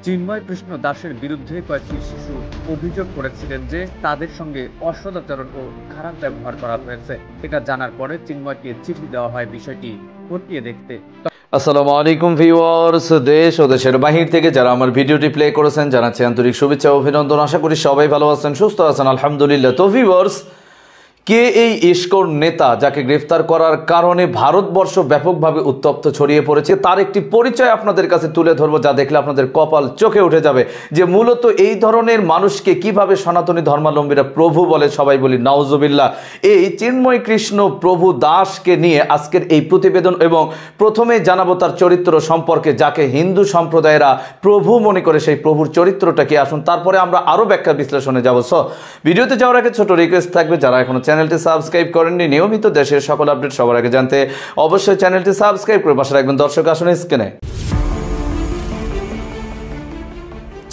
চিন্ময় কৃষ্ণ দাসের বিরুদ্ধে কয়েকটি শিশু অভিযোগ করেছিলেন যে তাদের সঙ্গে অসদাচরণ ও খারাপ ব্যবহার করা হয়েছে। এটা জানার পরে চিন্ময়কে চিঠি দেওয়া হয় বিষয়টি খতিয়ে দেখতে। আসসালামু আলাইকুম ভিউয়ার্স, দেশ ও দেশের বাহির থেকে যারা আমার ভিডিওটি প্লে করেছেন জানাচ্ছি আন্তরিক শুভেচ্ছা ও অভিনন্দন। আশা করি সবাই ভালো আছেন, সুস্থ আছেন, আলহামদুলিল্লাহ। তো ভিউয়ার্স, কে এই ইস্কন নেতা যাকে গ্রেফতার করার কারণে ভারতবর্ষ ব্যাপকভাবে উত্তপ্ত ছড়িয়ে পড়েছে, তার একটি পরিচয় আপনাদের কাছে তুলে ধরবো, যা দেখলে আপনাদের কপাল চোখে উঠে যাবে যে মূলত এই ধরনের মানুষকে কিভাবে সনাতনী ধর্মাবলম্বীরা প্রভু বলে, সবাই বলি নাউজুবিল্লাহ। এই চিন্ময় কৃষ্ণ প্রভু দাসকে নিয়ে আজকের এই প্রতিবেদন, এবং প্রথমে জানাবো তার চরিত্র সম্পর্কে, যাকে হিন্দু সম্প্রদায়েরা প্রভু মনে করে সেই প্রভুর চরিত্রটা কি। আসুন তারপরে আমরা আরও ব্যাখ্যা বিশ্লেষণে যাবো। ভিডিওতে যাওয়ার আগে ছোট রিকোয়েস্ট থাকবে, যারা এখনো চ্যানেলটি সাবস্ক্রাইব করেননি, নিয়মিত দেশের সকল আপডেট সবার আগে জানতে অবশ্যই চ্যানেলটি সাবস্ক্রাইব করে পাশে রাখবেন। দর্শক আসুন স্ক্রিনে।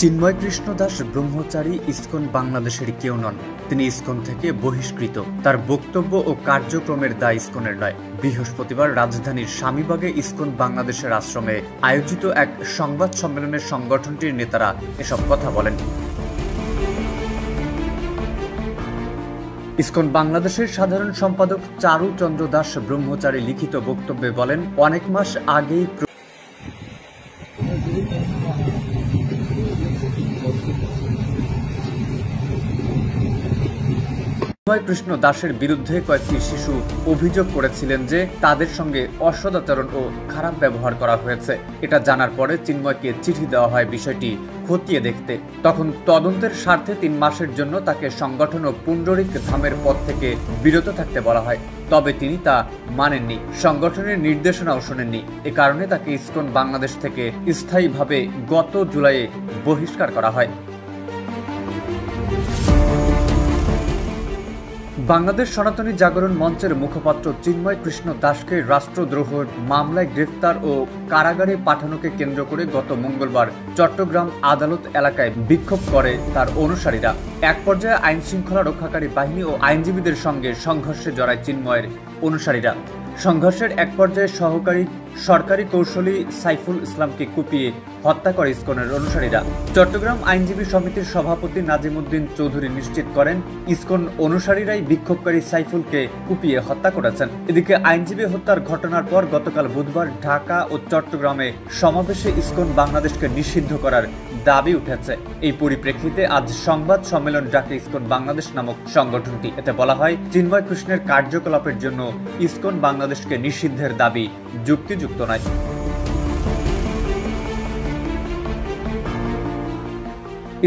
চিন্ময় কৃষ্ণ দাস ব্রহ্মচারী ইসকন বাংলাদেশের কেউ নন। তিনি ইসকন থেকে বহিষ্কৃত। তার বক্তব্য ও কার্যক্রমের দায় ইসকনের নয়। বৃহস্পতিবার রাজধানীর স্বামীবাগে ইসকন বাংলাদেশের আশ্রমে আয়োজিত এক সংবাদ সম্মেলনে সংগঠনটির নেতারা এসব কথা বলেন। ইসকন বাংলাদেশের সাধারণ সম্পাদক চারু চন্দ্র দাস ব্রহ্মচারী লিখিত বক্তব্যে বলেন, অনেক মাস আগেই চিন্ময় কৃষ্ণ দাসের বিরুদ্ধে কয়েকটি শিশু অভিযোগ করেছিলেন যে তাদের সঙ্গে অসদাচরণ ও খারাপ ব্যবহার করা হয়েছে। এটা জানার পরে চিন্ময়কে চিঠি দেওয়া হয় বিষয়টি খতিয়ে দেখতে। তখন তদন্তের স্বার্থে 3 মাসের জন্য তাকে সংগঠন ও পুণ্ডরিক ধামের পদ থেকে বিরত থাকতে বলা হয়। তবে তিনি তা মানেননি, সংগঠনের নির্দেশনাও শোনেননি। এ কারণে তাকে ইসকন বাংলাদেশ থেকে স্থায়ীভাবে গত জুলাইয়ে বহিষ্কার করা হয়। বাংলাদেশ সনাতনী জাগরণ মঞ্চের মুখপাত্র চিন্ময় কৃষ্ণ দাসকে রাষ্ট্রদ্রোহের মামলায় গ্রেফতার ও কারাগারে পাঠানোকে কেন্দ্র করে গত মঙ্গলবার চট্টগ্রাম আদালত এলাকায় বিক্ষোভ করে তার অনুসারীরা। এক পর্যায়ে আইন শৃঙ্খলা রক্ষাকারী বাহিনী ও আইনজীবীদের সঙ্গে সংঘর্ষে জড়ায় চিন্ময়ের অনুসারীরা। সংঘর্ষের এক পর্যায়ে সরকারি কৌশলী সাইফুল ইসলামকে কুপিয়ে হত্যা করে ইসকনের অনুসারীরা। চট্টগ্রাম আইনজীবী সমিতির সভাপতি নাজিমুদ্দিন চৌধুরী নিশ্চিত করেন, ইসকন অনুসারীরাই বিক্ষোভকারী সাইফুলকে কুপিয়ে হত্যা করেছেন। এদিকে আইনজীবী হত্যার ঘটনার পর গতকাল বুধবার ঢাকা ও চট্টগ্রামে সমাবেশে ইসকন বাংলাদেশকে নিষিদ্ধ করার দাবি উঠেছে। এই পরিপ্রেক্ষিতে আজ সংবাদ সম্মেলন ডাকে ইসকন বাংলাদেশ নামক সংগঠনটি। এতে বলা হয়, চিন্ময় কৃষ্ণের কার্যকলাপের জন্য ইসকন বাংলাদেশকে নিষিদ্ধের দাবি যুক্তিযুক্ত নয়।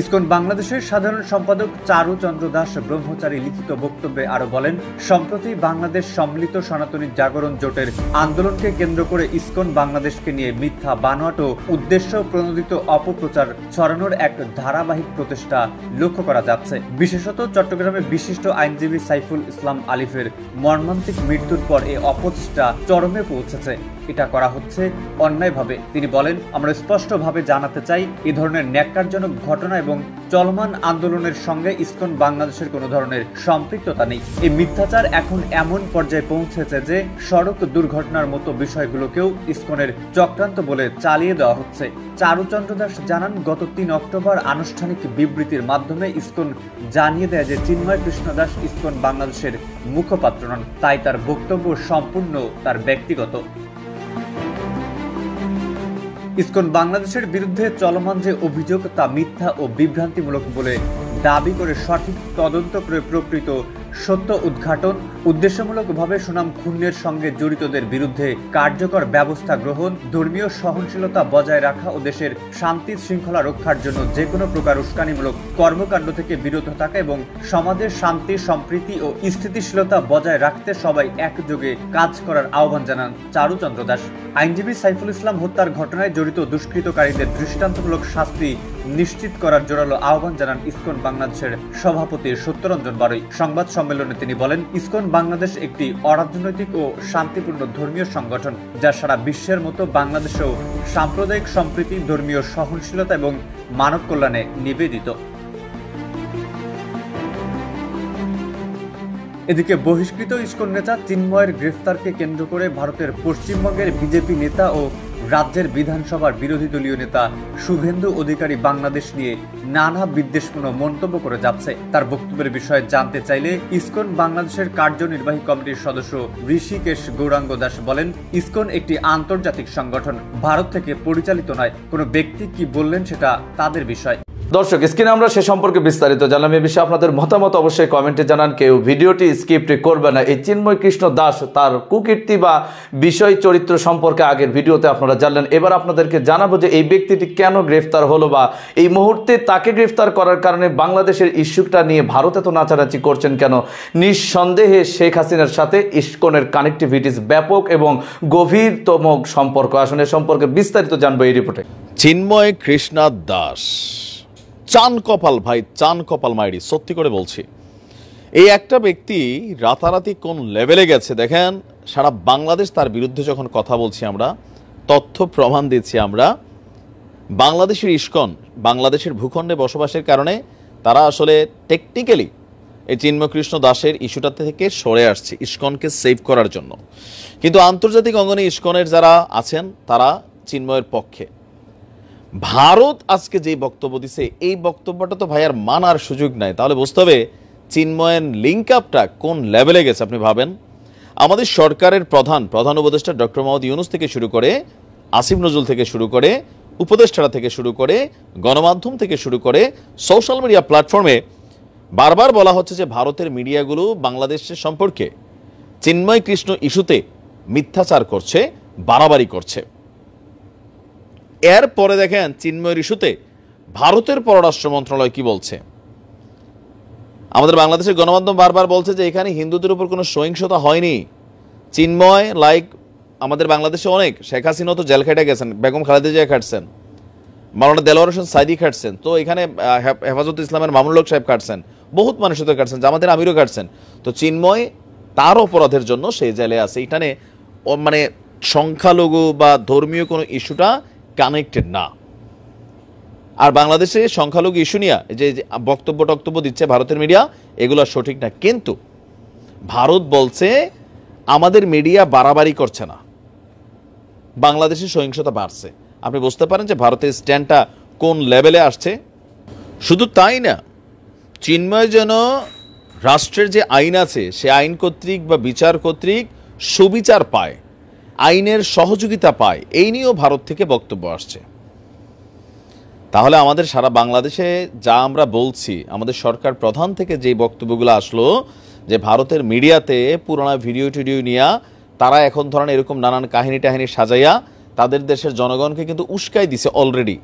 ইসকন বাংলাদেশের সাধারণ সম্পাদক চারু চন্দ্র দাস ব্রহ্মচারী লিখিত বক্তব্যে আরো বলেন, সম্প্রতি বাংলাদেশ সম্মিলিত সনাতনী জাগরণ জোটের আন্দোলনকে কেন্দ্র করে ইসকন বাংলাদেশকে নিয়ে মিথ্যা, বানোয়াট ও উদ্দেশ্য প্রণোদিত অপপ্রচার ছড়ানোর এক ধারাবাহিক প্রচেষ্টা লক্ষ্য করা যাচ্ছে। বিশেষত চট্টগ্রামের বিশিষ্ট আইনজীবী সাইফুল ইসলাম আলিফের মর্মান্তিক মৃত্যুর পর এই অপচেষ্টা চরমে পৌঁছেছে। এটা করা হচ্ছে অন্যায়ভাবে। তিনি বলেন, আমরা স্পষ্টভাবে জানাতে চাই, এ ধরনের ন্যাক্কারজনক ঘটনা এবং চলমান আন্দোলনের সঙ্গে ইসকন বাংলাদেশের কোনো ধরনের সম্পৃক্ততা নেই। এই মিথ্যাচার এখন এমন পর্যায়ে পৌঁছেছে যে সড়ক দুর্ঘটনার মতো বিষয়গুলোকেও ইসকনের চক্রান্ত বলে চালিয়ে দেওয়া হচ্ছে। চারুচন্দ্র দাস জানান, গত 3 অক্টোবর আনুষ্ঠানিক বিবৃতির মাধ্যমে ইসকন জানিয়ে দেয় যে চিন্ময় কৃষ্ণ দাস ইসকন বাংলাদেশের মুখপাত্র নন, তাই তার বক্তব্য সম্পূর্ণ তার ব্যক্তিগত। ইসকন বাংলাদেশের বিরুদ্ধে চলমান যে অভিযোগ তা মিথ্যা ও বিভ্রান্তিমূলক বলে দাবি করে সঠিক তদন্ত করে প্রকৃত সত্য উদ্ঘাটন, উদ্দেশ্যমূলকভাবে সুনাম ক্ষুণ্ণের সঙ্গে জড়িতদের বিরুদ্ধে কার্যকর ব্যবস্থা গ্রহণ, ধর্মীয় সহনশীলতা বজায় রাখা ও দেশের শান্তি শৃঙ্খলা রক্ষার জন্য যে কোনো প্রকার উস্কানিমূলক কর্মকাণ্ড থেকে বিরত থাকা এবং সমাজের শান্তি, সম্প্রীতি ও স্থিতিশীলতা বজায় রাখতে সবাই একযোগে কাজ করার আহ্বান জানান চারুচন্দ্র দাস। আইনজীবী সাইফুল ইসলাম হত্যার ঘটনায় জড়িত দুষ্কৃতকারীদের দৃষ্টান্তমূলক শাস্তি নিশ্চিত করার জোরালো আহ্বান জানান ইসকন বাংলাদেশের সভাপতি সত্যরঞ্জন বারৈ। সংবাদ সম্মেলনে তিনি বলেন, ইসকন বাংলাদেশ একটি অরাজনৈতিক ও শান্তিপূর্ণ ধর্মীয় সংগঠন, যা সারা বিশ্বের মতো বাংলাদেশেও সাম্প্রদায়িক সম্প্রীতি, ধর্মীয় সহনশীলতা এবং মানব কল্যাণে নিবেদিত। এদিকে বহিষ্কৃত ইসকন নেতা চিন্ময়ের গ্রেফতারকে কেন্দ্র করে ভারতের পশ্চিমবঙ্গের বিজেপি নেতা ও রাজ্যের বিধানসভার বিরোধী দলীয় নেতা শুভেন্দু অধিকারী বাংলাদেশ নিয়ে নানা বিদ্বেষপূর্ণ মন্তব্য করে যাচ্ছে। তার বক্তব্যের বিষয়ে জানতে চাইলে ইসকন বাংলাদেশের কার্যনির্বাহী কমিটির সদস্য ঋষিকেশ গৌরাঙ্গ দাস বলেন, ইসকন একটি আন্তর্জাতিক সংগঠন, ভারত থেকে পরিচালিত নয়। কোনো ব্যক্তি কি বললেন সেটা তাদের বিষয়। দর্শক, স্ক্রিনে আমরা সে সম্পর্কে বিস্তারিত জানলাম। এ বিষয়ে আপনাদের মতামত অবশ্যই কমেন্টে জানান। কেউ ভিডিওটি স্কিপ করবে না। এই চিন্ময় কৃষ্ণ দাস তার কুকীর্তি বা বিষয় চরিত্র সম্পর্কে আগের ভিডিওতে আপনারা জানলেন। এবার আপনাদেরকে জানাবো যে এই ব্যক্তিটি কেন গ্রেফতার হলো বা এই মুহূর্তে তাকে গ্রেফতার করার কারণে বাংলাদেশের ইস্যুটা নিয়ে ভারতে তো নাচানাচি করছেন কেন। নিঃসন্দেহে শেখ হাসিনার সাথে ইসকনের কানেক্টিভিটিস ব্যাপক এবং গভীরতম সম্পর্ক। আসলে সম্পর্কে বিস্তারিত জানবো এই রিপোর্টে। চিন্ময় কৃষ্ণ দাস চান কপাল ভাই, চান কপাল মাইরি, সত্যি করে বলছি। এই একটা ব্যক্তি রাতারাতি কোন লেভেলে গেছে দেখেন। সারা বাংলাদেশ তার বিরুদ্ধে যখন কথা বলছি আমরা, তথ্য প্রমাণ দিচ্ছি আমরা, বাংলাদেশের ইসকন বাংলাদেশের ভূখণ্ডে বসবাসের কারণে তারা আসলে টেকনিক্যালি এই চিন্ময় কৃষ্ণ দাসের ইস্যুটা থেকে সরে আসছে ইসকনকে সেভ করার জন্য। কিন্তু আন্তর্জাতিক অঙ্গনে ইসকনের যারা আছেন তারা চিন্ময়ের পক্ষে। ভারত আজকে যে বক্তব্য দিছে এই বক্তব্যটা তো ভাই আর মানার সুযোগ নাই। তাহলে বুঝতে হবে চিন্ময়ের লিঙ্ক আপটা কোন লেভেলে গেছে। আপনি ভাবেন, আমাদের সরকারের প্রধান উপদেষ্টা ডক্টর মোহাম্মদ ইউনূস থেকে শুরু করে, আসিফ নজরুল থেকে শুরু করে, উপদেষ্টারা থেকে শুরু করে, গণমাধ্যম থেকে শুরু করে, সোশ্যাল মিডিয়া প্ল্যাটফর্মে বারবার বলা হচ্ছে যে ভারতের মিডিয়াগুলো বাংলাদেশের সম্পর্কে চিন্ময় কৃষ্ণ ইস্যুতে মিথ্যাচার করছে, বাড়াবাড়ি করছে। এরপরে দেখেন চিন্ময়ের ইস্যুতে ভারতের পররাষ্ট্র মন্ত্রণালয় কি বলছে। আমাদের বাংলাদেশের গণমাধ্যম বারবার বলছে যে এখানে হিন্দুদের উপর কোনো সহিংসতা হয়নি। চিন্ময় লাইক আমাদের বাংলাদেশে অনেক, শেখ হাসিনাও তো জেল খেটে গেছেন, বেগম খালেদা জিয়া খাটছেন, মাওলানা দেলোয়ার হোসেন সাইদি খাটছেন, তো এখানে হেফাজত ইসলামের মামুনুল হক সাহেব খাটছেন, বহুত মানুষ তো খাটছেন, জামাতের আমিরও খাটছেন। তো চিন্ময় তার অপরাধের জন্য সেই জেলে আছে। এখানে মানে সংখ্যালঘু বা ধর্মীয় কোনো ইস্যুটা কানেক্টেড না। আর বাংলাদেশে সংখ্যালঘু ইস্যু নিয়ে যে বক্তব্য দিচ্ছে ভারতের মিডিয়া, এগুলো সঠিক না। কিন্তু ভারত বলছে আমাদের মিডিয়া বাড়াবাড়ি করছে না, বাংলাদেশে সহিংসতা বাড়ছে। আপনি বুঝতে পারেন যে ভারতের স্ট্যান্ডটা কোন লেভেলে আসছে। শুধু তাই না, চিন্ময় যেন রাষ্ট্রের যে আইন আছে সে আইন কর্তৃক বা বিচার কর্তৃক সুবিচার পায়, আইনের সহযোগিতা পায়, এই নিয়েও ভারত থেকে বক্তব্য আসছে। তাহলে আমাদের সারা বাংলাদেশে যা আমরা বলছি, আমাদের সরকার প্রধান থেকে যে বক্তব্যগুলো আসলো যে ভারতের মিডিয়াতে পুরোনো ভিডিও টিডিও নিয়ে তারা এখন ধরেন এরকম নানান কাহিনী টাহিনী সাজাইয়া তাদের দেশের জনগণকে কিন্তু উস্কাই দিছে অলরেডি।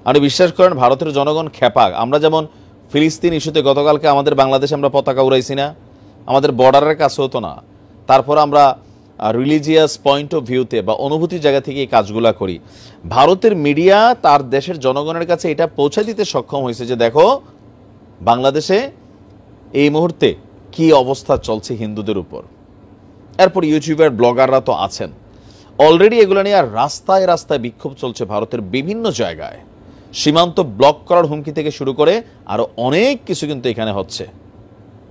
আপনি বিশ্বাস করেন ভারতের জনগণ খেপা। আমরা যেমন ফিলিস্তিন ইস্যুতে গতকালকে আমাদের বাংলাদেশে আমরা পতাকা উড়াইছি না, আমাদের বর্ডারের কাছে হতো না, তারপর আমরা রিলিজিয়াস পয়েন্ট অফ ভিউতে বা অনুভূতির জায়গা থেকে এই কাজগুলো করি। ভারতের মিডিয়া তার দেশের জনগণের কাছে এটা পৌঁছে দিতে সক্ষম হয়েছে যে দেখো বাংলাদেশে এই মুহূর্তে কি অবস্থা চলছে হিন্দুদের উপর। এরপর ইউটিউবার ব্লগাররা তো আছেন অলরেডি, এগুলো নিয়ে আর রাস্তায় রাস্তায় বিক্ষোভ চলছে ভারতের বিভিন্ন জায়গায়। সীমান্ত ব্লক করার হুমকি থেকে শুরু করে আরো অনেক কিছু কিন্তু এখানে হচ্ছে।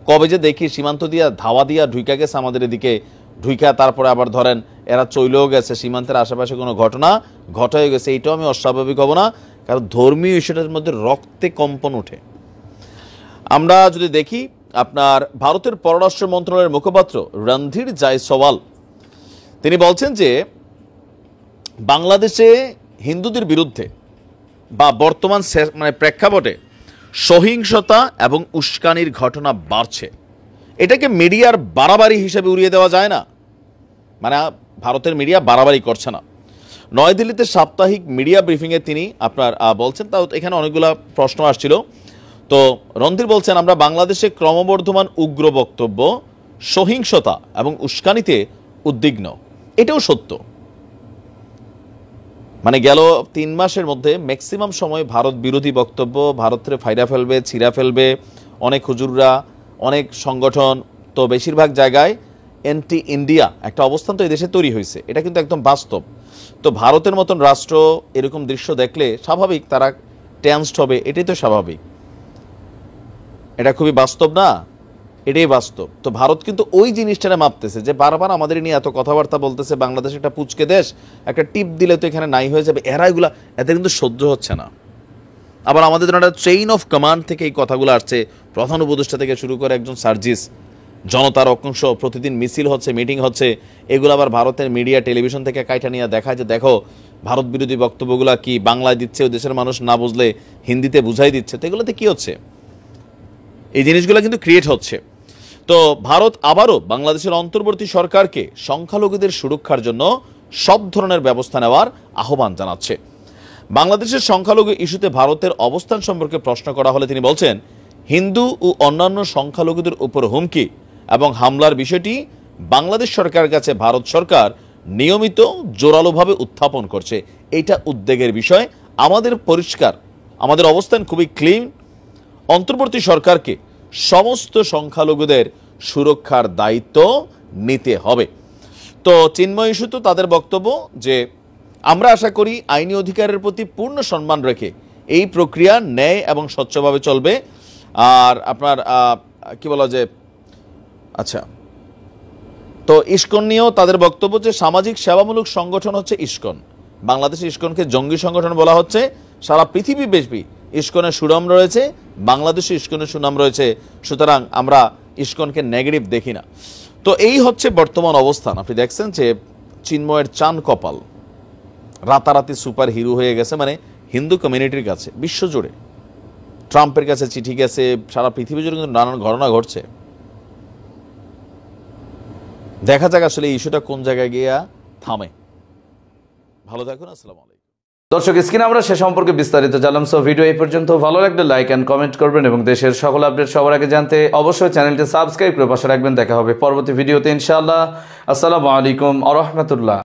কবে যে দেখি সীমান্ত দিয়া ধাওয়া দিয়া ঢুইকা গেছে আমাদের এদিকে, ঢুইকা তারপরে আবার ধরেন এরা চইলেও গেছে, সীমান্তের আশেপাশে কোনো ঘটনা ঘটাই গেছে। এইটাও আমি অস্বাভাবিক হব না, কারণ ধর্মীয় ইস্যুটার মধ্যে রক্তে কম্পন ওঠে। আমরা যদি দেখি আপনার ভারতের পররাষ্ট্র মন্ত্রণালয়ের মুখপাত্র রণধীর জয়সওয়াল তিনি বলছেন যে বাংলাদেশে হিন্দুদের বিরুদ্ধে বা বর্তমান মানে প্রেক্ষাপটে সহিংসতা এবং উস্কানির ঘটনা বাড়ছে। এটাকে মিডিয়ার বাড়াবাড়ি হিসেবে উড়িয়ে দেওয়া যায় না, মানে ভারতের মিডিয়া বাড়াবাড়ি করছে না। নয়াদিল্লিতে সাপ্তাহিক মিডিয়া ব্রিফিংয়ে তিনি আপনার বলছেন, তাও এখানে অনেকগুলো প্রশ্ন আসছিল। তো রণধীর বলছেন আমরা বাংলাদেশে ক্রমবর্ধমান উগ্র বক্তব্য, সহিংসতা এবং উস্কানিতে উদ্বিগ্ন। এটাও সত্য। মানে গেল 3 মাসের মধ্যে ম্যাক্সিমাম সময় ভারত বিরোধী বক্তব্য, ভারতের ফায়দা ফেলবে, ছিঁড়া ফেলবে অনেক হুজুররা, অনেক সংগঠন, তো বেশিরভাগ জায়গায় অ্যান্টি ইন্ডিয়া একটা অবস্থান তো এই দেশে তৈরি হয়েছে। এটা কিন্তু একদম বাস্তব। তো ভারতের মতন রাষ্ট্র এরকম দৃশ্য দেখলে স্বাভাবিক তারা টেন্সড হবে, এটাই তো স্বাভাবিক। এটা খুবই বাস্তব না? এটাই বাস্তব। তো ভারত কিন্তু ওই জিনিসটা মাপতেছে যে বারবার আমাদের নিয়ে এত কথাবার্তা বলতেছে, বাংলাদেশ একটা পুচকে দেশ, একটা টিপ দিলে তো এখানে নাই হয়ে যাবে, এগুলা এদের কিন্তু সহ্য হচ্ছে না। আবার আমাদের জন্য একটা চেইন অফ কমান্ড থেকে এই কথাগুলো আসছে, প্রধান উপদেষ্টা থেকে শুরু করে একজন সার্জিস, জনতার অংশ, প্রতিদিন মিছিল হচ্ছে, মিটিং হচ্ছে, এগুলো আবার ভারতের মিডিয়া টেলিভিশন থেকে কাইটা নিয়ে দেখায় যে দেখো ভারত বিরোধী বক্তব্যগুলো কি বাংলায় দিচ্ছে, ওই দেশের মানুষ না বুঝলে হিন্দিতে বুঝাই দিচ্ছে। তো এগুলোতে কি হচ্ছে, এই জিনিসগুলো কিন্তু ক্রিয়েট হচ্ছে। তো ভারত আবারও বাংলাদেশের অন্তর্বর্তী সরকারকে সংখ্যালঘুদের সুরক্ষার জন্য সব ধরনের ব্যবস্থা নেওয়ার আহ্বান জানাচ্ছে। বাংলাদেশের সংখ্যালঘু ইস্যুতে ভারতের অবস্থান সম্পর্কে প্রশ্ন করা হলে তিনি বলছেন, হিন্দু ও অন্যান্য সংখ্যালঘুদের উপর হুমকি এবং হামলার বিষয়টি বাংলাদেশ সরকারের কাছে ভারত সরকার নিয়মিত জোরালোভাবে উত্থাপন করছে। এটা উদ্বেগের বিষয়। আমাদের পরিষ্কার, আমাদের অবস্থান খুবই ক্লিন। অন্তর্বর্তী সরকারকে সমস্ত সংখ্যালঘুদের সুরক্ষার দায়িত্ব নিতে হবে। তো চিন্ময় ইস্যু তো তাদের বক্তব্য যে আমরা আশা করি আইনি অধিকারের প্রতি পূর্ণ সম্মান রেখে এই প্রক্রিয়া ন্যায় এবং স্বচ্ছভাবে চলবে। আর আপনার কি বলা যে আচ্ছা, তো ইসকন নিয়েও তাদের বক্তব্য যে সামাজিক সেবামূলক সংগঠন হচ্ছে ইসকন। বাংলাদেশে ইসকনকে জঙ্গি সংগঠন বলা হচ্ছে। সারা পৃথিবীব্যাপী ইসকনের সুনাম রয়েছে, বাংলাদেশে ইসকনের সুনাম রয়েছে, সুতরাং আমরা ইসকনকে নেগেটিভ দেখি না। তো এই হচ্ছে বর্তমান অবস্থান। আপনি দেখছেন যে চিন্ময়ের চান কপাল রাতারাতি সুপার হিরো হয়ে গেছে, মানে হিন্দু কমিউনিটির কাছে, বিশ্বজুড়ে ট্রাম্পের কাছে চিঠি গেছে, সারা পৃথিবী জুড়ে কিন্তু নানান ঘটনা ঘটছে। দেখা যাক আসলে এই ইস্যুটা কোন জায়গায় গিয়া থামে। ভালো থাকুন, আসসালামু আলাইকুম। দর্শক, স্ক্রিনে আমরা সে সম্পর্কে বিস্তারিত জানলাম। সো ভিডিও এই পর্যন্ত। ভালো লাগলে লাইক এন্ড কমেন্ট করবেন এবং দেশের সকল আপডেট সবার আগে জানতে অবশ্যই চ্যানেলটি সাবস্ক্রাইব করে পাশে রাখবেন। দেখা হবে পরবর্তী ভিডিওতে ইনশাআল্লাহ। আসসালামু আলাইকুম ওয়া রাহমাতুল্লাহ।